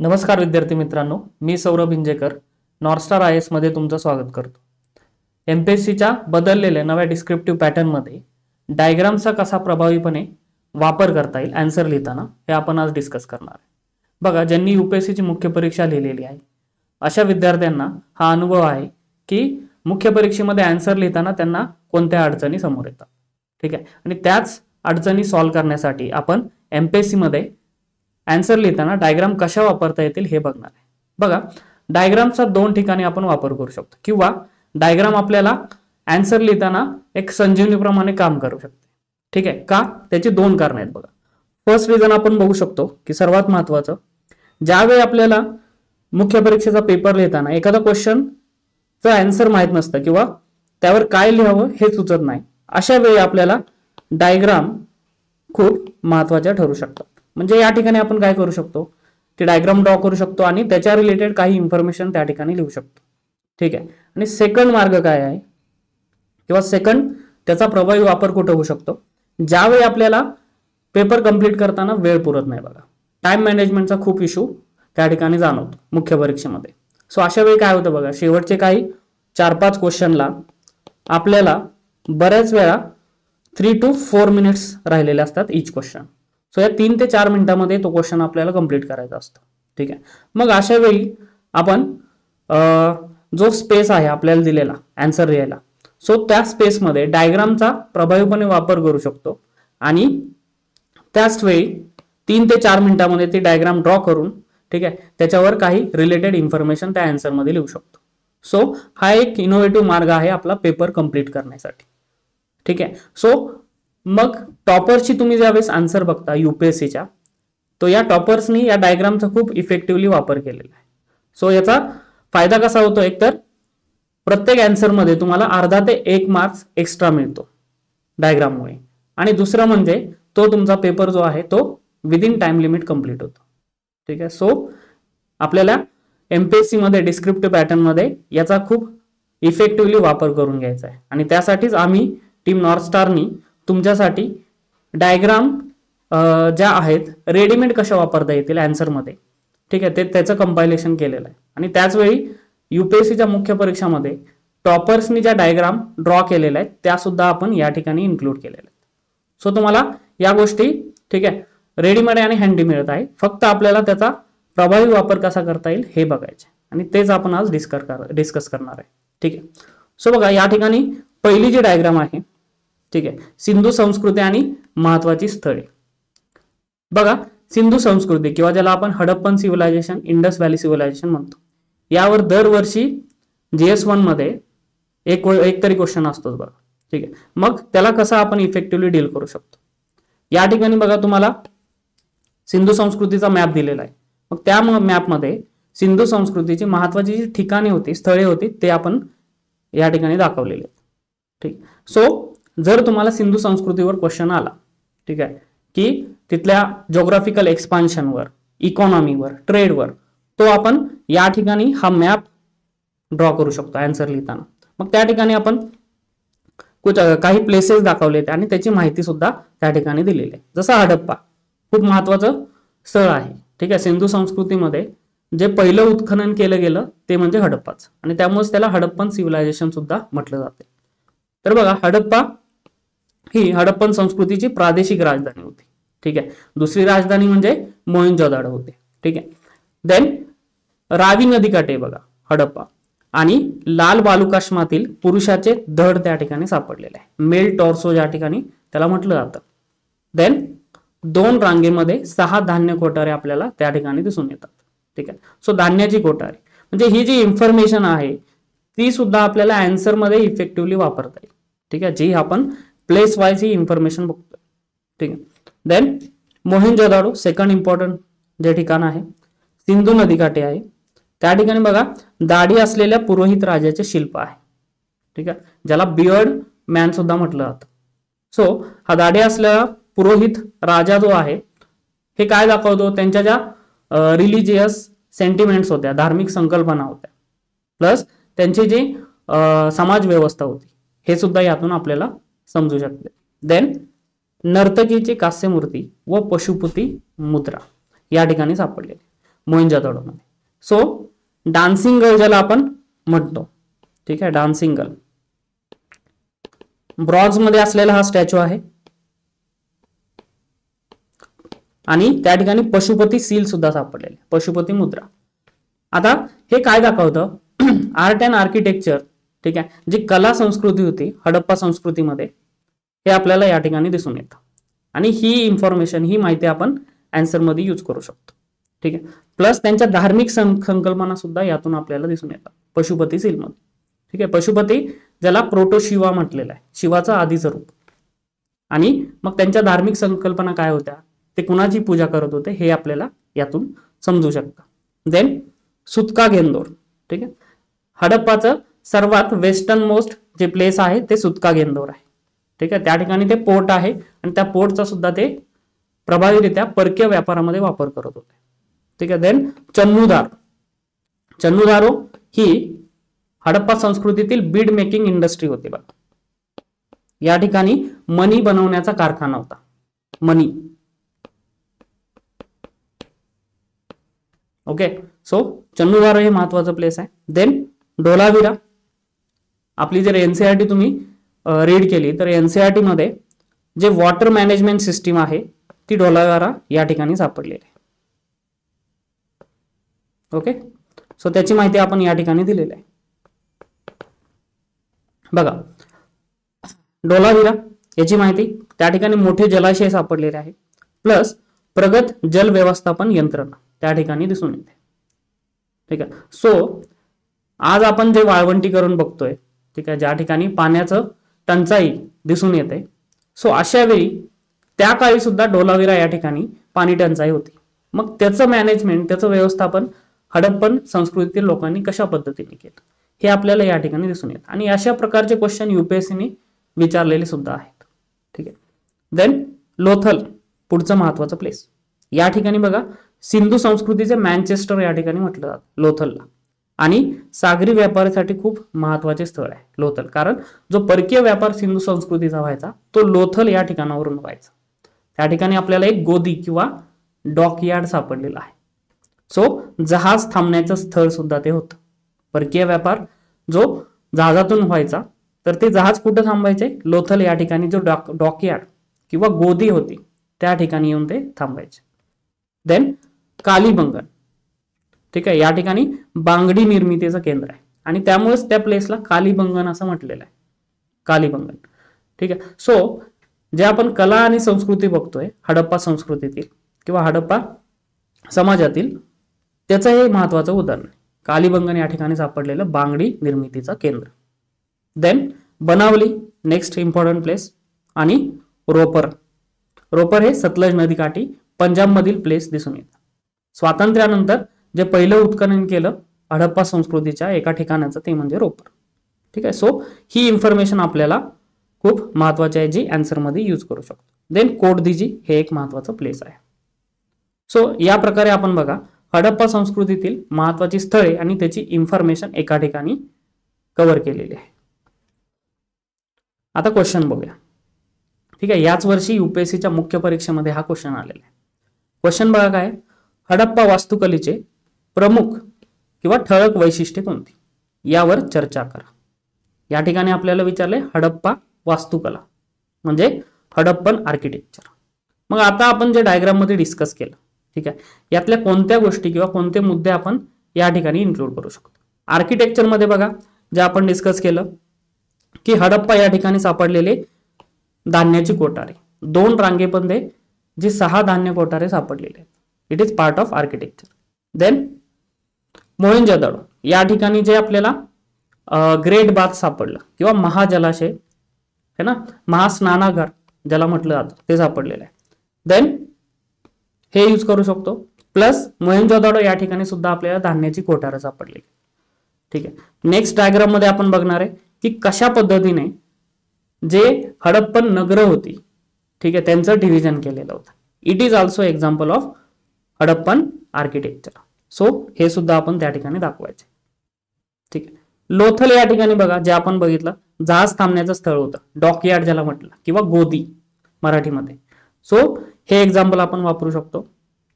नमस्कार विद्यार्थी मित्रांनो, मी सौरभ इंजेकर नॉर्थस्टार IAS मध्ये तुमचं स्वागत करतो. MPSCच्या बदललेल्या नव्या डिस्क्रिप्टिव्ह पॅटर्नमध्ये डायग्रामचा कसा प्रभावीपणे वापर करता येईल आन्सर लिहिताना हे आपण आज डिस्कस करणार आहे. बघा, ज्यांनी UPSCची मुख्य परीक्षा लिहिलेली आहे अशा विद्यार्थ्यांना हा अनुभव आहे की मुख्य परीक्षेमध्ये आन्सर लिहिताना त्यांना कोणत्या अडचणी समोर येतात. ठीक आहे, आणि त्याच अडचणी सॉल्व्ह करण्यासाठी आपण MPSC मध्ये आन्सर लिहिताना डायग्राम कशा वापरता येतील हे बघणार आहे. बघा, डायग्रामचा दोन ठिकाणी आपण वापर करू शकतो किंवा डायग्राम आपल्याला आन्सर लिहिताना एक संजीवनीप्रमाणे काम करू शकते. ठीक आहे का? त्याची दोन कारण आहेत. बघा, फर्स्ट रिझन आपण बघू शकतो की सर्वात महत्त्वाचं, ज्यावेळी आपल्याला मुख्य परीक्षेचा पेपर लिहिताना एखादा क्वेश्चनचं आन्सर माहीत नसतं किंवा त्यावर काय लिहावं हे सुचत नाही, अशा वेळी आपल्याला डायग्राम खूप महत्त्वाच्या ठरू शकतात. म्हणजे या ठिकाणी आपण काय करू शकतो की डायग्राम ड्रॉ करू शकतो आणि त्याच्या रिलेटेड काही इन्फॉर्मेशन त्या ठिकाणी लिहू शकतो. ठीक आहे, आणि सेकंड मार्ग काय आहे किंवा सेकंड त्याचा प्रभावी वापर कुठे होऊ शकतो, ज्यावेळी आपल्याला पेपर कंप्लीट करताना वेळ पुरत नाही. बघा, टाइम मॅनेजमेंटचा खूप इश्यू त्या ठिकाणी जाणवतो मुख्य परीक्षेमध्ये. सो अशा वेळी काय होतं बघा, शेवटचे काही 4-5 क्वेश्चनला आपल्याला बऱ्याच वेळा 3 to 4 मिनिट्स राहिलेले असतात इच क्वेश्चन. सो या 3 ते 4 मिनिटांमध्ये तो क्वेश्चन आपल्याला कंप्लीट करायचा असतो. ठीक आहे, मग अशा वेळी आपण जो स्पेस आहे आपल्याला दिलेला आन्सर लिहायला, सो त्या स्पेसमध्ये डायग्रामचा प्रभावीपणे वापर करू शकतो आणि त्याच वेळी 3 ते 4 मिनिटांमध्ये ती डायग्राम ड्रॉ करून, ठीक आहे, त्याच्यावर काही रिलेटेड इन्फॉर्मेशन त्या आन्सरमध्ये लिहू शकतो. सो हा एक इनोव्हेटिव्ह मार्ग आहे आपला पेपर कंप्लीट करण्यासाठी. ठीक आहे, सो मग टॉपरची तुम्ही ज्यावेळेस आन्सर बघता UPSCच्या, तो या टॉपर्सनी या डायग्रामचा खूप इफेक्टिव्हली वापर केलेला आहे. सो याचा फायदा कसा होतो, एकतर प्रत्येक आन्सरमध्ये तुम्हाला अर्धा ते 1 मार्क्स एक्स्ट्रा मिळतो डायग्राममुळे, आणि दुसरं म्हणजे तो तुमचा पेपर जो आहे तो विदिन टाइम लिमिट कंप्लीट होतो. ठीक आहे, सो आपल्याला MPSC मध्ये डिस्क्रिप्टिव्ह पॅटर्नमध्ये याचा खूप इफेक्टिव्हली वापर करून घ्यायचा आहे आणि त्यासाठीच आम्ही टीम नॉर्थस्टारनी तुमच्यासाठी डायग्राम ज्या आहेत रेडीमेड कशा वापरता येतील आन्सरमध्ये, ठीक आहे, त्याचं कंपायलेशन केलेलं आहे. आणि त्याचवेळी UPSCच्या मुख्य परीक्षामध्ये टॉपर्सनी ज्या डायग्राम ड्रॉ केलेल्या आहेत त्या सुद्धा आपण या ठिकाणी इन्क्लूड केलेल्या आहेत. सो तुम्हाला या गोष्टी, ठीक आहे, रेडीमेड आणि हँडी मिळत आहे. फक्त आपल्याला त्याचा प्रभावी वापर कसा करता येईल हे बघायचे आणि तेच आपण आज डिस्कस करणार आहे. ठीक आहे, सो बघा, या ठिकाणी पहिली जी डायग्राम आहे, ठीक आहे, सिंधू संस्कृती आणि महत्वाची स्थळे. बघा, सिंधू संस्कृती किंवा ज्याला आपण हडप्पन सिव्हिलायझेशन, इंडस व्हॅली सिव्हिलायझेशन म्हणतो, यावर दरवर्षी GS1 मध्ये एक तरी क्वेश्चन असतोच. बघा, ठीक आहे, मग त्याला कसं आपण इफेक्टिव्हली डील करू शकतो. या ठिकाणी बघा, तुम्हाला सिंधू संस्कृतीचा मॅप दिलेला आहे. मग त्या मॅपमध्ये सिंधू संस्कृतीची महत्वाची जी ठिकाणे होती, स्थळे होती, ते आपण या ठिकाणी दाखवलेले आहेत. ठीक, सो जर तुम्हाला सिंधू संस्कृतीवर क्वेश्चन आला, ठीक आहे, की तिथल्या ज्योग्राफिकल एक्सपान्शनवर, इकॉनॉमीवर, ट्रेडवर, तो आपण या ठिकाणी हा मॅप ड्रॉ करू शकतो आन्सर लिहिताना. मग त्या ठिकाणी आपण काही प्लेसेस दाखवले आणि त्याची माहिती सुद्धा त्या ठिकाणी दिलेली आहे. जसं हडप्पा खूप महत्वाचं स्थळ आहे. ठीक आहे, सिंधू संस्कृतीमध्ये जे पहिलं उत्खनन केलं गेलं ते म्हणजे हडप्पाच, आणि त्यामुळेच त्याला हडप्पन सिव्हिलायझेशन सुद्धा म्हटलं जाते. तर बघा, हडप्पा ही हडप्पन संस्कृतीची प्रादेशिक राजधानी होती. ठीक आहे, दुसरी राजधानी म्हणजे मोहेंजोदाडो होते. ठीक आहे, देन रावी नदीकाठी बघा हडप्पा, आणि लाल वालुकाश्मातील पुरुषाचे धड त्या ठिकाणी सापडलेले आहे, मेल टॉर्सो या ठिकाणी त्याला म्हटलं जातं. देन 2 रांगेमध्ये 6 धान्य कोठारे आपल्याला त्या ठिकाणी दिसून येतात. ठीक आहे, सो धान्याची कोठारे म्हणजे ही जी इन्फॉर्मेशन आहे ती सुद्धा आपल्याला आन्सर मध्ये इफेक्टिव्हली वापरता येईल. ठीक आहे, जी आपण प्लेस वाईज ही इन्फॉर्मेशन बघतोय. ठीक आहे, देन मोहेंजोदाडो सेकंड इम्पॉर्टंट जे ठिकाण आहे, सिंधू नदीकाठी आहे. त्या ठिकाणी बघा, दाढी असलेल्या पुरोहित राजाचे शिल्प आहे. ठीक आहे, ज्याला बियर्ड मॅन सुद्धा म्हटलं जातं. सो हा दाढी असलेला पुरोहित राजा जो आहे हे काय दाखवतो, त्यांच्या ज्या रिलिजियस सेंटिमेंट्स होत्या, धार्मिक संकल्पना होत्या, प्लस त्यांची जी समाज व्यवस्था होती, हे सुद्धा यातून आपल्याला समजू शकते. देन नर्तकीची कांस्य मूर्ती व पशुपती मुद्रा या ठिकाणी सापडलेली. मोहेंजोदडोमध्ये. सो डान्सिंग गर्ल ज्याला आपण म्हणतो, ठीक आहे, डान्सिंग गर्ल ब्रॉन्झ मध्ये असलेला हा स्टॅच्यू आहे आणि त्या ठिकाणी पशुपती सील सुद्धा सापडलेले, पशुपती मुद्रा. आता हे काय दाखवतं, आर्ट अँड आर्किटेक्चर, ठीक आहे, जी कला संस्कृती होती हडप्पा संस्कृतीमध्ये, हे आपल्याला या ठिकाणी दिसून येतं. आणि ही इन्फॉर्मेशन, ही माहिती आपण आन्सर मध्ये यूज करू शकतो, ठीक आहे. प्लस त्यांच्या धार्मिक संकल्पना सुद्धा यातून आपल्याला दिसून येतात पशुपती सील मध्ये, ठीक आहे. पशुपती ज्याला प्रोटो शिवा म्हटलेला आहे, शिवाचं आधीचं रूप. आणि मग त्यांच्या धार्मिक संकल्पना काय होत्या, ते कुणाची पूजा करत होते, हे आपल्याला यातून समजू शकतं. देन सुतका गेंदोर, ठीक आहे. हडप्पाचं सर्वात वेस्टर्न मोस्ट जे प्लेस आहे ते सुतका गेंदोर आहे, ठीक आहे. त्या ठिकाणी ते पोर्ट आहे आणि त्या पोर्टचा सुद्धा ते प्रभावीरित्या परकीय व्यापारामध्ये वापर करत होते, ठीक आहे. देन चन्नुदार, चन्नुदारो ही हडप्पा संस्कृतीतील बीड मेकिंग इंडस्ट्री होती बघा. या ठिकाणी मणी बनवण्याचा कारखाना होता, मणी. ओके, सो चन्नुदारो हे महत्वाचं प्लेस आहे. देन डोलाविरा, आपली जर एनसीआरटी तुम्ही रीड केली तर एनसीआरटी मध्ये जे वॉटर मॅनेजमेंट सिस्टीम आहे ती डोलाविरा या ठिकाणी सापडलेली आहे. ओके, सो त्याची माहिती आपण या ठिकाणी दिलेली आहे बघा. डोलाविरा याची माहिती, त्या ठिकाणी मोठे जलाशय सापडलेले आहे, प्लस प्रगत जल व्यवस्थापन यंत्रणा त्या ठिकाणी दिसून येते, ठीक आहे. सो आज आपण जे वाळवंटीकरण बघतोय, ठीक आहे, ज्या ठिकाणी पाण्याचं टंचाई दिसून येते, सो अशा वेळी त्या काळी सुद्धा डोलाविरा या ठिकाणी पाणी टंचाई होती. मग त्याचं मॅनेजमेंट, त्याचं व्यवस्थापन हडप्पन संस्कृतीतील लोकांनी कशा पद्धतीने केलं, हे आपल्याला या ठिकाणी दिसून येतं. आणि अशा प्रकारचे क्वेश्चन युपीएससीने विचारलेले सुद्धा आहेत, ठीक आहे. देन लोथल, पुढचं महत्वाचं प्लेस. या ठिकाणी बघा सिंधू संस्कृतीचे मँचेस्टर या ठिकाणी म्हटलं जातं लोथलला. आणि सागरी व्यापारासाठी खूप महत्वाचे स्थळ आहे लोथल, कारण जो परकीय व्यापार सिंधू संस्कृतीचा व्हायचा तो लोथल या ठिकाणावरून व्हायचा. त्या ठिकाणी आपल्याला एक गोदी किंवा डॉकयार्ड सापडलेला आहे. सो जहाज थांबण्याचं स्थळ सुद्धा ते होतं. परकीय व्यापार जो जहाजातून व्हायचा, तर ते जहाज कुठं थांबायचे, लोथल या ठिकाणी जो डॉकयार्ड किंवा गोदी होती त्या ठिकाणी येऊन ते थांबायचे. देन कालीबंगन, ठीक आहे, या ठिकाणी बांगडी निर्मितीचं केंद्र आहे आणि त्यामुळेच त्या प्लेसला कालीबंगन असं म्हटलेलं आहे, कालीबंगन, ठीक आहे. सो जे आपण कला आणि संस्कृती बघतोय हडप्पा संस्कृतीतील किंवा हडप्पा समाजातील, त्याचं हे महत्वाचं उदाहरण आहे. कालीबंगन या ठिकाणी सापडलेलं बांगडी निर्मितीचं केंद्र. देन बनावली, नेक्स्ट इम्पॉर्टंट प्लेस. आणि रोपर, रोपर हे सतलज नदीकाठी पंजाब मधील प्लेस दिसून येतात. स्वातंत्र्यानंतर जे पहिलं उत्खनन केलं हडप्पा संस्कृतीच्या एका ठिकाणाचं ते म्हणजे रोपर, ठीक आहे. सो ही इन्फॉर्मेशन आपल्याला खूप महत्वाची आहे जी आन्सर मध्ये यूज करू शकतो. देन कोटदिजी हे एक महत्वाचं प्लेस आहे. सो या प्रकारे आपण बघा हडप्पा संस्कृतीतील महत्वाची स्थळे आणि त्याची इन्फॉर्मेशन एका ठिकाणी कव्हर केलेली आहे. आता क्वेश्चन बघूया, ठीक आहे. याच वर्षी युपीएससीच्या मुख्य परीक्षेमध्ये हा क्वेश्चन आलेला आहे. क्वेश्चन बघा काय, हडप्पा वास्तुकलेचे प्रमुख किंवा ठळक वैशिष्ट्ये कोणती, यावर चर्चा करा. या ठिकाणी आपल्याला विचारले हडप्पा वास्तुकला म्हणजे हडप्पन आर्किटेक्चर. मग आता आपण जे डायग्राम मध्ये डिस्कस केलं, ठीक आहे, यातल्या कोणत्या गोष्टी किंवा कोणते मुद्दे आपण या ठिकाणी इन्क्लूड करू शकतो. आर्किटेक्चर मध्ये बघा जे आपण डिस्कस केलं की हडप्पा या ठिकाणी सापडलेले धान्याची कोठारे, 2 रांगेमध्ये जे 6 धान्य कोठारे सापडलेले आहेत, it is part of architecture. Then Mohenjodaro या ठिकाणी जे आपल्याला ग्रेट बाथ सापडलं किंवा महाजलाशय है ना, महास्नानागार ज्याला म्हटलं जातं ते सापडलेलं आहे. देन हे यूज करू शकतो. प्लस मोहेंजोदडो या ठिकाणी सुद्धा आपल्याला धान्याची कोठारं सापडली, ठीक आहे. नेक्स्ट डायग्राम मध्ये आपण बघणार आहे की कशा पद्धतीने जे हडप्पन नगरं होती, ठीक आहे, त्यांचं डिव्हिजन केलेलं होतं. It is also example of Harappan architecture. So हे सुद्धा आपण त्या ठिकाणी दाखवायचे, ठीक आहे. लोथल या ठिकाणी बघा जे आपण बघितलं जहाज थांबण्याचं स्थळ होतं, डॉकयार्ड ज्याला म्हटलं किंवा गोदी मराठीमध्ये. सो हे एक्झाम्पल आपण वापरू शकतो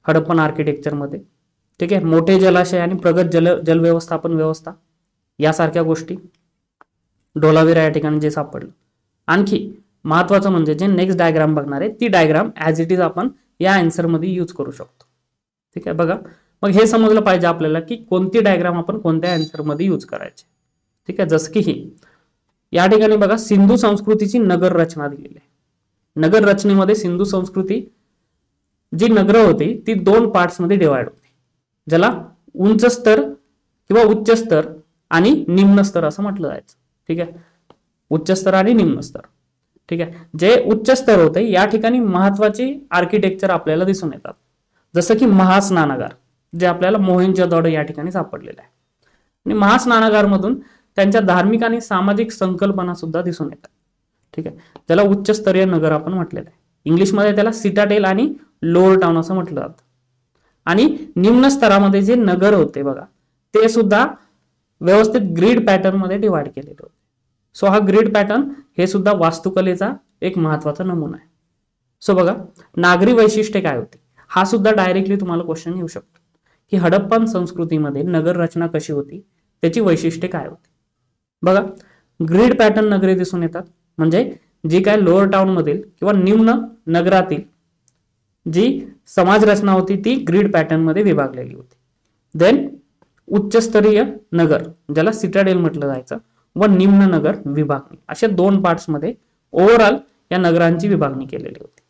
हडप्पन आर्किटेक्चर मध्ये. ठीक आहे, मोठे जलाशय आणि प्रगत जल व्यवस्थापन व्यवस्था यासारख्या गोष्टी डोलाविरा या ठिकाणी जे सापडलं. आणखी महत्वाचं म्हणजे जे नेक्स्ट डायग्राम बघणार आहे ती डायग्राम ॲज इट इज आपण या आन्सर मध्ये यूज करू शकतो. ठीक आहे, बघा मग हे समजलं पाहिजे आपल्याला की कोणती डायग्राम आपण कोणत्या आन्सर मध्ये यूज करायची. ठीक आहे, जसं की ही या ठिकाणी बघा सिंधू संस्कृतीची नगर रचना दिलेली आहे. नगर रचनेमध्ये सिंधू संस्कृती जी नगर होती ती 2 पार्ट्स मध्ये डिवाइड होती, ज्याला उंच स्तर किंवा उच्च स्तर आणि निम्न स्तर असं म्हटलं जायचं. ठीक आहे, उच्च स्तर आणि निम्न स्तर. ठीक आहे, जे उच्च स्तर होते या ठिकाणी महत्वाचे आर्किटेक्चर आपल्याला दिसून येतात, जसं की महास्नानागार जे आपल्याला मोहेंजोदडो या ठिकाणी सापडलेलं आहे. आणि महास्नानागार मधून त्यांच्या धार्मिक आणि सामाजिक संकल्पना सुद्धा दिसून येतात. ठीक आहे, त्याला उच्च स्तरीय नगर आपण म्हटलेलं आहे. इंग्लिशमध्ये त्याला सिटाडेल आणि लोअर टाउन असं म्हटलं जातं. आणि निम्न स्तरामध्ये जे नगर होते बघा ते सुद्धा व्यवस्थित ग्रीड पॅटर्न मध्ये डिवाइड केलेले होते. सो हा ग्रीड पॅटर्न हे सुद्धा वास्तुकलेचा एक महत्वाचा नमुना आहे. सो बघा नागरी वैशिष्ट्ये काय होती हा सुद्धा डायरेक्टली तुम्हाला क्वेश्चन येऊ शकतो की हडप्पन संस्कृतीमध्ये नगर रचना कशी होती, त्याची वैशिष्ट्ये काय होती. बघा ग्रीड पॅटर्न नगरे दिसून येतात, म्हणजे जी काय लोअर टाउन मधील किंवा निम्न नगरातील जी समाज रचना होती ती ग्रीड पॅटर्न मध्ये विभागलेली होती. देन उच्चस्तरीय नगर ज्याला सिटाडेल म्हटलं जायचं व निम्न नगर विभागणी अशा 2 पार्ट्स मध्ये ओव्हरऑल या नगरांची विभागणी केलेली होती.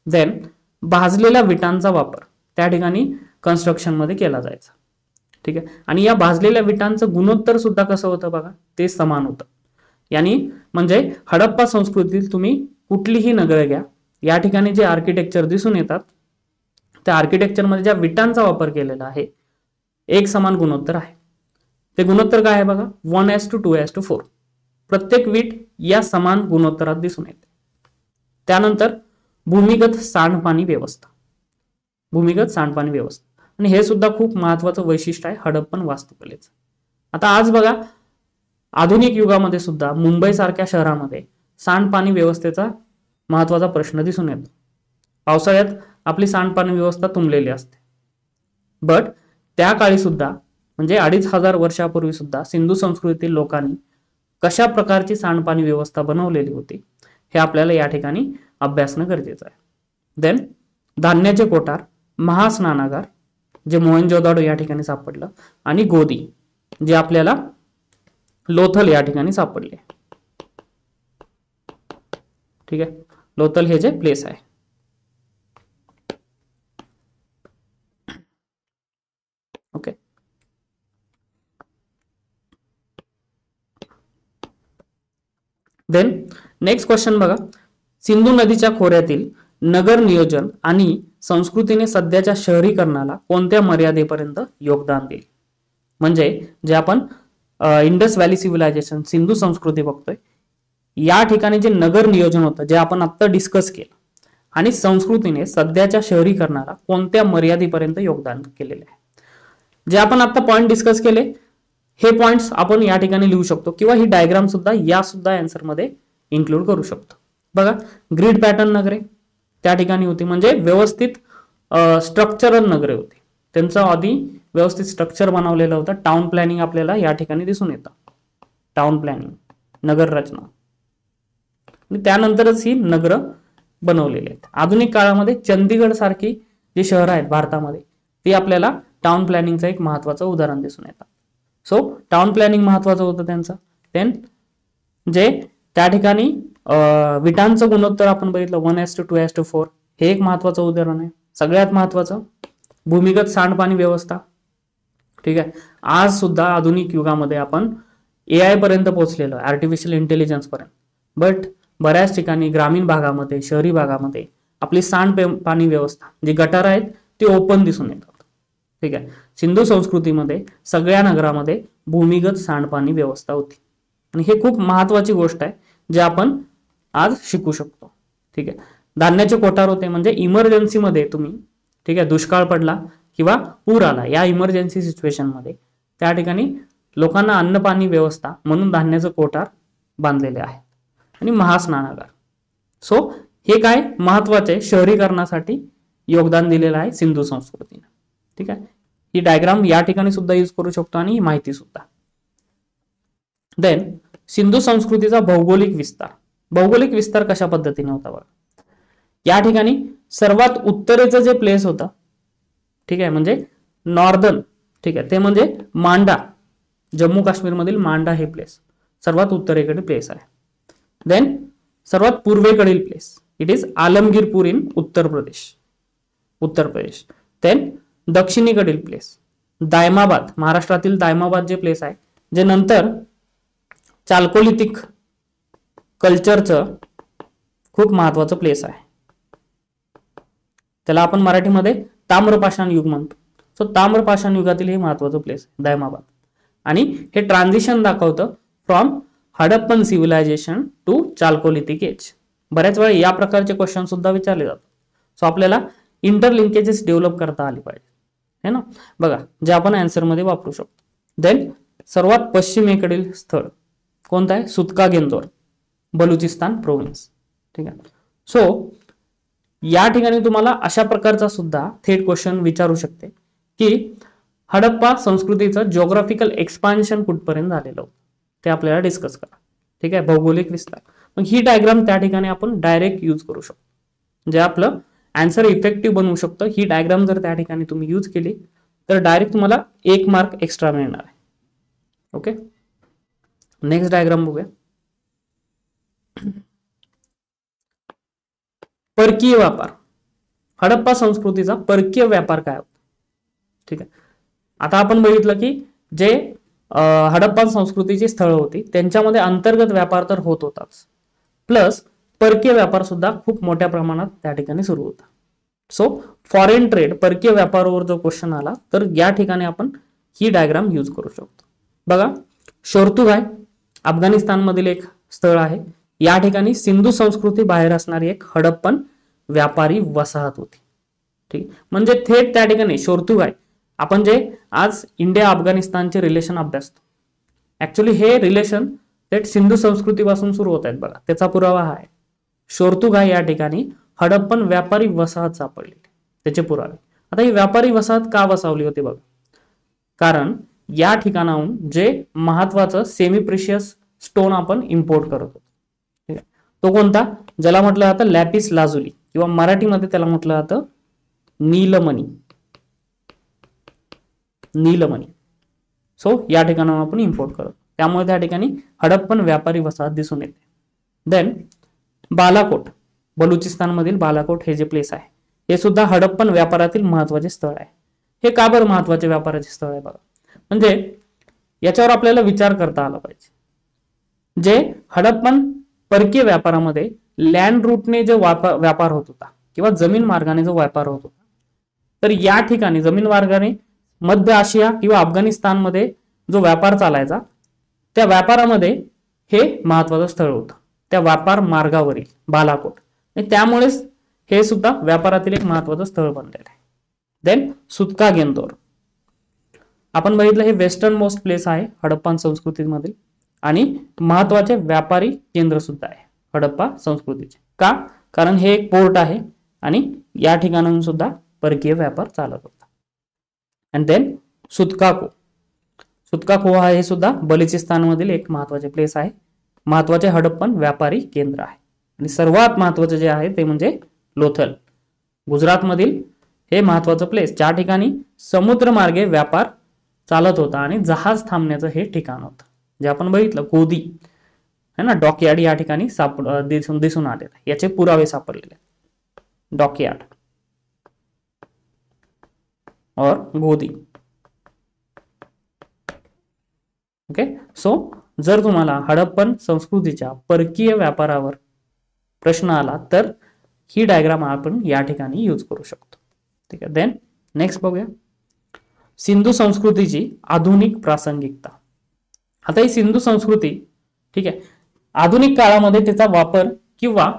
देन भाजलेल्या विटांचा वापर त्या ठिकाणी कन्स्ट्रक्शन मध्ये केला जायचा. ठीक आहे, आणि या भाजलेल्या विटांचं गुणोत्तर सुद्धा कसं होतं बघा ते समान होतं. यानी म्हणजे हडप्पा संस्कृतीत तुम्ही कुठलीही नगर घ्या या ठिकाणी जे आर्किटेक्चर दिसून येतात त्या आर्किटेक्चर मध्ये ज्या विटांचा वापर केलेला आहे एक समान गुणोत्तर आहे. ते गुणोत्तर काय आहे बघा 1:2:4. प्रत्येक वीट या समान गुणोत्तरात दिसून येते. त्यानंतर भूमिगत सांडपाणी व्यवस्था, भूमिगत सांडपाणी व्यवस्था आणि हे सुद्धा खूप महत्वाचं वैशिष्ट्य आहे हडप्पन वास्तुकलेचं. आता आज बघा आधुनिक युगामध्ये सुद्धा मुंबई सारख्या शहरामध्ये सांडपाणी व्यवस्थेचा महत्वाचा प्रश्न दिसून येतो. पावसाळ्यात आपली सांडपाणी व्यवस्था तुंबलेली असते, बट त्या काळी सुद्धा म्हणजे 2500 वर्षापूर्वी सुद्धा सिंधू संस्कृतीतील लोकांनी कशा प्रकारची सांडपाणी व्यवस्था बनवलेली होती हे आपल्याला या ठिकाणी अभ्यासणं गरजेचं आहे. देन धान्याचे कोठार, महास्नानागार जे मोहेंजोदडो या ठिकाणी सापडलं आणि गोदी जे आपल्याला लोथल या ठिकाणी सापडले. ठीक आहे, लोथल हे जे प्लेस आहे. ओके, देन नेक्स्ट क्वेश्चन बघा सिंधू नदीच्या खोऱ्यातील नगर नियोजन आणि संस्कृतीने सध्याच्या शहरीकरणाला कोणत्या मर्यादेपर्यंत योगदान दिले. म्हणजे जे आपण इंडस व्हॅली सिव्हिलायझेशन सिंधू संस्कृती बघतोय या ठिकाणी जे नगर नियोजन होतं जे आपण आता डिस्कस केलं आणि संस्कृतीने सध्याच्या शहरीकरणाला कोणत्या मर्यादेपर्यंत योगदान केलेले आहे. जे आपण आता पॉइंट डिस्कस केले हे पॉइंट्स आपण या ठिकाणी लिहू शकतो किंवा ही डायग्राम सुद्धा या सुद्धा आन्सर मध्ये इन्क्लूड करू शकतो. बघा ग्रीड पॅटर्न नगरे त्या ठिकाणी होती, म्हणजे व्यवस्थित स्ट्रक्चरल नगरे होती, त्यांचं आधी व्यवस्थित स्ट्रक्चर बनवलेलं होतं. टाउन प्लॅनिंग आपल्याला या ठिकाणी दिसून येतं, टाउन प्लॅनिंग नगर रचना आणि त्यानंतरच ही नगर बनवलेली आहेत. आधुनिक काळामध्ये चंदीगड सारखी जी शहरं आहेत भारतामध्ये ती आपल्याला टाउन प्लॅनिंगचं एक महत्वाचं उदाहरण दिसून येतं. सो टाउन प्लॅनिंग महत्वाचं होतं त्यांचं. देन जे त्या ठिकाणी विटांचं गुणोत्तर आपण बघितलं 1:2:4 हे एक महत्वाचं उदाहरण आहे. सगळ्यात महत्वाचं भूमिगत सांडपाणी व्यवस्था. ठीक आहे, आज सुद्धा आधुनिक युगामध्ये आपण AI पर्यंत पोहोचलेलो आहे, आर्टिफिशियल इंटेलिजन्स पर्यंत, बट बऱ्याच ठिकाणी ग्रामीण भागामध्ये शहरी भागामध्ये आपली सांडपाणी व्यवस्था जी गटार आहेत ती ओपन दिसून येतात. ठीक आहे, सिंधू संस्कृतीमध्ये सगळ्या नगरामध्ये भूमिगत सांडपाणी व्यवस्था होती आणि हे खूप महत्वाची गोष्ट आहे जे आपण आज शिकू शकतो. ठीक आहे, धान्याचे कोठार होते, म्हणजे इमर्जन्सी मध्ये तुम्ही ठीक आहे दुष्काळ पडला किंवा पूर आला या इमर्जन्सी सिच्युएशन मध्ये त्या ठिकाणी लोकांना अन्न पाणी व्यवस्था म्हणून धान्याचं कोठार बांधलेले आहेत. आणि महास्नानागार. सो हे काय महत्वाचे शहरीकरणासाठी योगदान दिलेलं आहे सिंधू संस्कृतीने. ठीक आहे, ही डायग्राम या ठिकाणी सुद्धा यूज करू शकतो आणि ही माहिती सुद्धा. देन सिंधू संस्कृतीचा भौगोलिक विस्तार. भौगोलिक विस्तार कशा पद्धतीने होता बघा. या ठिकाणी सर्वात उत्तरेचं जे प्लेस होतं, ठीक आहे, म्हणजे नॉर्दर्न, ठीक आहे, ते म्हणजे मांडा, जम्मू काश्मीर मधील मांडा हे प्लेस सर्वात उत्तरेकडील प्लेस आहे. देन सर्वात पूर्वेकडील place it is आलमगीरपूर in Uttar Pradesh. Then दक्षिणेकडील प्लेस दायमाबाद, महाराष्ट्रातील दायमाबाद जे प्लेस आहे, जे नंतर चाल्कोलिथिक कल्चरचं खूप महत्वाचं प्लेस आहे. त्याला आपण मराठीमध्ये ताम्रपाषाण युग म्हणतो. सो ताम्रपाषाण युगातील हे महत्वाचं प्लेस दायमाबाद. आणि हे ट्रान्झिशन दाखवतं from Harappan civilization to chalcolithic age. बऱ्याच वेळा या प्रकारचे क्वेश्चन सुद्धा विचारले जातात. सो आपल्याला इंटरलिंकेजेस डेव्हलप करता आली पाहिजे, है ना. बघा, जे आपण आन्सर मध्ये वापरू शकतो. देन सर्वात पश्चिमेकडील स्थळ कोणतं आहे? सुतका गेंदोर, बलुचिस्तान प्रोव्हिन्स. ठीक आहे. सो या ठिकाणी तुम्हाला अशा प्रकारचा सुद्धा थेट क्वेश्चन विचारू शकते की हडप्पा संस्कृतीचं जिओग्राफिकल एक्सपान्शन कुठपर्यंत झालेलं होतं ते आपल्याला डिस्कस करा. ठीक आहे, भौगोलिक विस्तार. मग ही डायग्राम त्या ठिकाणी आपण डायरेक्ट यूज करू शकतो, जे आपलं आन्सर इफेक्टिव्ह बनवू शकतं. ही डायग्राम जर त्या ठिकाणी तुम्ही यूज केली तर डायरेक्ट तुम्हाला 1 मार्क एक्स्ट्रा मिळणार आहे. ओके, नेक्स्ट डायग्राम बघूया. परकीय व्यापार. हडप्पा संस्कृतीचा परकीय व्यापार काय होता? ठीक आहे, आता आपण बघितलं की जे हडप्पा संस्कृतीची स्थळं होती त्यांच्यामध्ये अंतर्गत व्यापार तर होत होताच, प्लस परकीय व्यापार सुद्धा खूप मोठ्या प्रमाणात त्या ठिकाणी सुरू होता. सो फॉरेन ट्रेड, परकीय व्यापारावर जो क्वेश्चन आला तर या ठिकाणी आपण ही डायग्राम यूज करू शकतो. बघा, शोर्तुगाय अफगाणिस्तान मधील एक स्थळ आहे. या ठिकाणी सिंधू संस्कृती बाहेर असणारी एक हडप्पन व्यापारी वसाहत होती. ठीक, म्हणजे थेट त्या ठिकाणी शोर्तुगाय, आपण जे आज इंडिया अफगाणिस्तानचे रिलेशन अभ्यासतो, ऍक्च्युली हे रिलेशन थेट सिंधू संस्कृतीपासून सुरू होत आहेत. बघा, त्याचा पुरावा हा आहे. शोर्तुगाय या ठिकाणी हडप्पन व्यापारी वसाहत सापडलेली, त्याचे पुरावे. आता ही व्यापारी वसाहत का वसावली होती? बघा, कारण या ठिकाणाहून जे महत्वाचं सेमी प्रिशियस स्टोन आपण इम्पोर्ट करत होतो. ठीक आहे, तो कोणता? ज्याला म्हटलं जातं लॅपिस लाजुली, किंवा मराठीमध्ये त्याला म्हटलं जातं नीलमणी. सो या ठिकाणाहून आपण इम्पोर्ट करतो, त्यामुळे त्या ठिकाणी हडप्पन व्यापारी वसाहत दिसून येते. देन बालाकोट, बलुचिस्तान मधील बालाकोट हे जे प्लेस आहे हे सुद्धा हडप्पन व्यापारातील महत्वाचे स्थळ आहे. हे का बरं महत्वाचे व्यापाराचे स्थळ आहे? बघा, म्हणजे याच्यावर आपल्याला विचार करता आला पाहिजे. जे हडप्पन परकीय व्यापारामध्ये लँड रूटने जो व्यापार होत होता किंवा जमीन मार्गाने जो व्यापार होत होता, तर या ठिकाणी जमीन मार्गाने मध्य आशिया किंवा अफगाणिस्तानमध्ये जो व्यापार चालायचा, त्या व्यापारामध्ये हे महत्वाचं स्थळ होतं, त्या व्यापार मार्गावरील बालाकोट. आणि त्यामुळेच हे सुद्धा व्यापारातील एक महत्वाचं स्थळ बनलेलं आहे. देन सुतका गेंदोर, आपण बघितलं हे वेस्टर्न मोस्ट प्लेस आहे हडप्पा संस्कृतीमधील आणि महत्वाचे व्यापारी केंद्र सुद्धा आहे हडप्पा संस्कृतीचे. का? कारण हे एक पोर्ट आहे आणि या ठिकाणाहून सुद्धा परकीय व्यापार चालत होता. अँड देन सुतकाको हा हे सुद्धा बलुचिस्तान मधील एक महत्वाचे प्लेस आहे, महत्वाचे हडप्पन व्यापारी केंद्र आहे. आणि सर्वात महत्वाचे जे आहे ते म्हणजे लोथल, गुजरात मधील हे महत्वाचं प्लेस, ज्या ठिकाणी समुद्र मार्गे व्यापार चालत होता आणि जहाज थांबण्याचं हे ठिकाण होतं, जे आपण बघितलं गोदी है ना, डॉकयार्ड या ठिकाणी दिसून आले, याचे पुरावे सापडलेले. डॉकयार्ड और गोदी. ओके, सो जर तुम्हाला हडप्पन संस्कृतीच्या परकीय व्यापारावर प्रश्न आला तर ही डायग्राम आपण या ठिकाणी यूज करू शकतो. ठीक आहे. देन नेक्स्ट बघूया, सिंधू संस्कृतीची आधुनिक प्रासंगिकता. आता ही सिंधू संस्कृती, ठीक आहे, आधुनिक काळामध्ये त्याचा वापर किंवा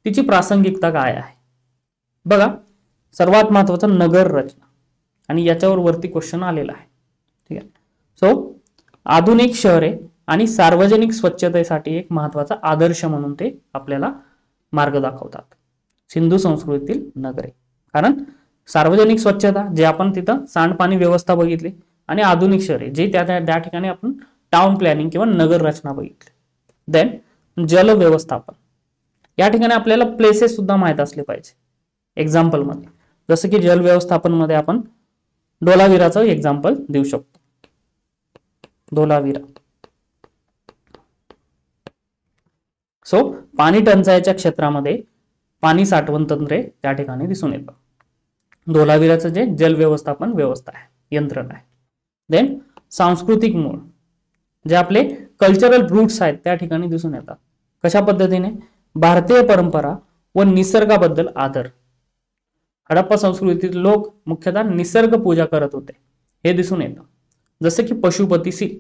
तिची प्रासंगिकता काय आहे? बघा, सर्वात महत्वाचं नगर रचना, आणि याच्यावर वरती क्वेश्चन आलेला आहे. ठीक आहे. सो आधुनिक शहरे आणि सार्वजनिक स्वच्छतेसाठी एक महत्वाचा आदर्श म्हणून ते आपल्याला मार्ग दाखवतात, सिंधू संस्कृतीतील नगरे. कारण सार्वजनिक स्वच्छता जे आपण तिथं सांडपाणी व्यवस्था बघितली, आणि आधुनिक शहरे जे त्या ठिकाणी आपण टाउन प्लॅनिंग किंवा नगर रचना बघितली. देन जल व्यवस्थापन, या ठिकाणी आपल्याला प्लेसेस सुद्धा माहित असले पाहिजे. एक्झाम्पल मध्ये जसं की जल व्यवस्थापन मध्ये आपण डोलाविराचं एक्झाम्पल देऊ शकतो. डोलाविरा. सो पाणी टंचाईच्या क्षेत्रामध्ये पाणी साठवण तंत्रे त्या ठिकाणी दिसून येतात. डोलाविराचं जे जल व्यवस्थापन व्यवस्था आहे, यंत्रणा आहे. देन सांस्कृतिक मूळ, जे आपले कल्चरल रूट्स आहेत त्या ठिकाणी दिसून येतात. कशा पद्धतीने? भारतीय परंपरा व निसर्गाबद्दल आदर. हडप्पा संस्कृतीतील लोक मुख्यतः निसर्ग पूजा करत होते हे दिसून येतं. जसं की पशुपती सील,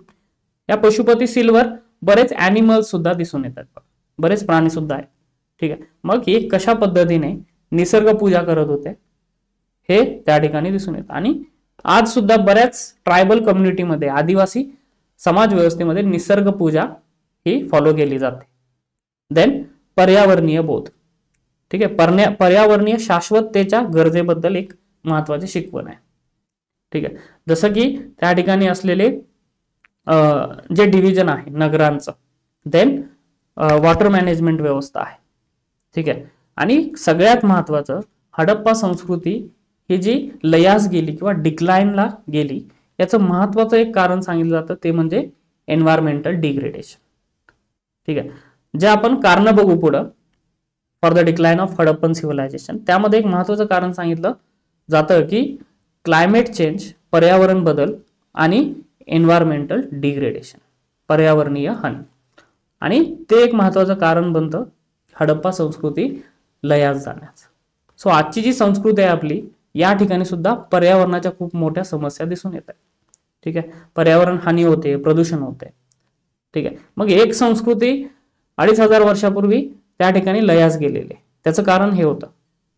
या पशुपती सीलवर बरेच ॲनिमल्स सुद्धा दिसून येतात, बरेच प्राणी सुद्धा आहेत. ठीक आहे, मग हे कशा पद्धतीने निसर्ग पूजा करत होते हे त्या ठिकाणी दिसून येतं. आणि आज सुद्धा बऱ्याच ट्रायबल कम्युनिटीमध्ये, आदिवासी समाज व्यवस्थेमध्ये निसर्ग पूजा ही फॉलो केली जाते. देन पर्यावरणीय बोध. ठीक आहे, पर्यावरणीय शाश्वततेच्या गरजेबद्दल एक महत्वाची शिकवण आहे. ठीक आहे, जसं की त्या ठिकाणी असलेले जे डिव्हिजन आहे नगरांचं. देन वॉटर मॅनेजमेंट व्यवस्था आहे. ठीक आहे, आणि सगळ्यात महत्वाचं हडप्पा संस्कृती ही जी लयास गेली किंवा डिक्लाइनला गेली, याचं महत्वाचं एक कारण सांगितलं जातं ते म्हणजे एन्व्हायरमेंटल डिग्रेडेशन. ठीक आहे, जे आपण कारण बघू पुढं for the decline of Harappan civilization. त्यामध्ये एक महत्वाचं कारण सांगितलं जातं की क्लायमेट चेंज, पर्यावरण बदल आणि एन्व्हायरमेंटल डिग्रेडेशन, पर्यावरणीय हानी. आणि ते एक महत्वाचं कारण बनतं हडप्पा संस्कृती लयास जाण्याचं. सो आजची जी संस्कृती आहे आपली, या ठिकाणी सुद्धा पर्यावरणाच्या खूप मोठ्या समस्या दिसून येत आहेत. ठीक आहे, पर्यावरण हानी होते, प्रदूषण होते. ठीक आहे, मग एक संस्कृती 2500 वर्षापूर्वी त्या ठिकाणी लयास गेलेले, त्याचं कारण हे होतं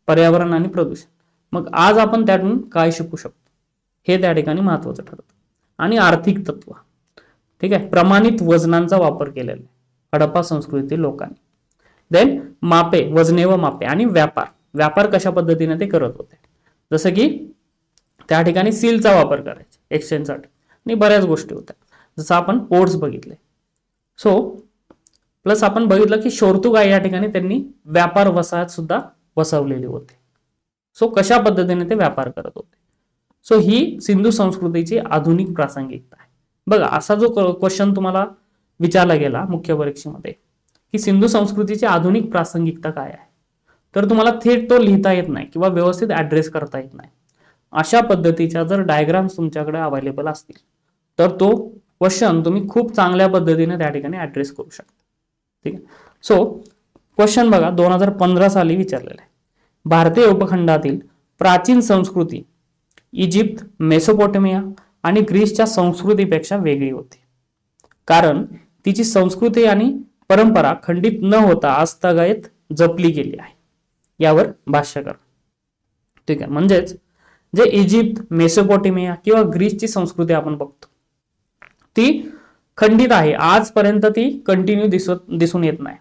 पर्यावरण आणि प्रदूषण. मग आज आपण त्यातून काय शिकू शकतो हे त्या ठिकाणी महत्वाचं ठरतं. आणि आर्थिक तत्व. ठीक आहे, प्रमाणित वजनांचा वापर केलेला आहे हडप्पा संस्कृतीतील लोकांनी. देन मापे, वजने व मापे, आणि व्यापार कशा पद्धतीने ते करत होते. जसं की त्या ठिकाणी सीलचा वापर करायचे एक्सचेंजसाठी, आणि बऱ्याच गोष्टी होत्या, जसं आपण पोर्ट्स बघितले. सो प्लस आपण बघितलं की शोरतुगाई या ठिकाणी त्यांनी व्यापार वसाहत सुद्धा वसवलेली होती. सो कशा पद्धतीने ते व्यापार करत होते. सो ही सिंधू संस्कृतीची आधुनिक प्रासंगिकता आहे. बघा, असा जो क्वेश्चन तुम्हाला विचारला गेला मुख्य परीक्षेमध्ये की सिंधू संस्कृतीची आधुनिक प्रासंगिकता काय आहे, तर तुम्हाला थेट तो लिहिता येत नाही किंवा व्यवस्थित ऍड्रेस करता येत नाही. अशा पद्धतीच्या जर डायग्राम्स तुमच्याकडे अवेलेबल असतील तर तो क्वेश्चन तुम्ही खूप चांगल्या पद्धतीने त्या ठिकाणी ऍड्रेस करू शकता. ठीक आहे, सो क्वेश्चन बघा 2015 साली विचारलेला आहे. भारतीय उपखंडातील प्राचीन संस्कृती इजिप्त, मेसोपोटेमिया आणि ग्रीसच्या संस्कृतीपेक्षा वेगळी होती, कारण तिची संस्कृती आणि परंपरा खंडित न होता आजतागायत जपली गेली आहे. यावर भाष्य करा. ठीक आहे, म्हणजेच जे इजिप्त, मेसोपोटेमिया किंवा ग्रीसची संस्कृती आपण बघतो ती खंडित आहे, आजपर्यंत ती कंटिन्यू दिसून येत नाही.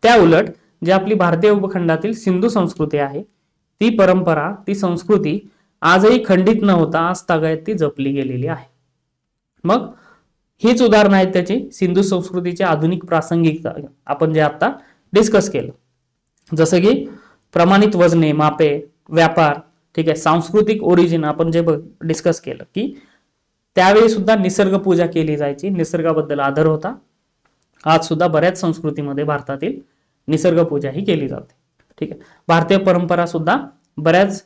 त्या उलट जी आपली भारतीय उपखंडातील सिंधू संस्कृती आहे, ती परंपरा, ती संस्कृती आजही खंडित न होता आजतागायत ती जपली गेलेली आहे. मग हीच उदाहरणं आहेत त्याची सिंधू संस्कृतीची आधुनिक प्रासंगिकता आपण जे आता डिस्कस केलं. जसं की प्रमाणित वजने, मापे, व्यापार. ठीक आहे, सांस्कृतिक ओरिजिन आपण जे डिस्कस केलं की त्यावेळी सुद्धा निसर्ग पूजा केली जायची, निसर्गाबद्दल आदर होता. आज सुद्धा बऱ्याच संस्कृतीमध्ये भारतातील निसर्ग पूजा ही केली जाते. ठीक आहे, भारतीय परंपरा सुद्धा बऱ्याच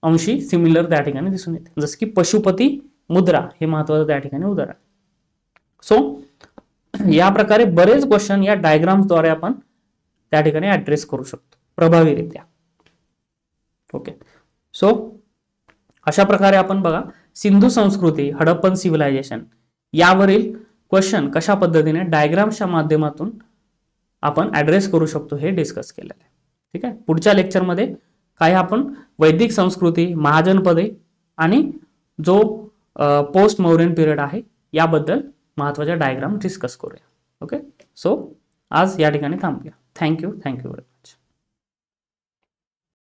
अंशी सिमिलर त्या ठिकाणी दिसून येते, जसं की पशुपती मुद्रा हे महत्वाचं त्या ठिकाणी उदाहरण. सो या प्रकारे बरेच क्वेश्चन या डायग्राम्सद्वारे आपण त्या ठिकाणी ऍड्रेस करू शकतो प्रभावीरित्या. ओके, सो अशा प्रकारे आपण बघा सिंधू संस्कृती, हडप्पन सिव्हिलायझेशन यावरील क्वेश्चन कशा पद्धतीने डायग्राम्सच्या माध्यमातून आपण ऍड्रेस करू शकतो हे डिस्कस केलेलं आहे. ठीक आहे, पुढच्या लेक्चरमध्ये काही आपण वैदिक संस्कृती, महाजनपदे आणि जो पोस्ट मौर्यन पिरियड आहे याबद्दल महत्त्वाच्या डायग्राम डिस्कस करूया. ओके, सो आज या ठिकाणी थांबूया. थँक्यू.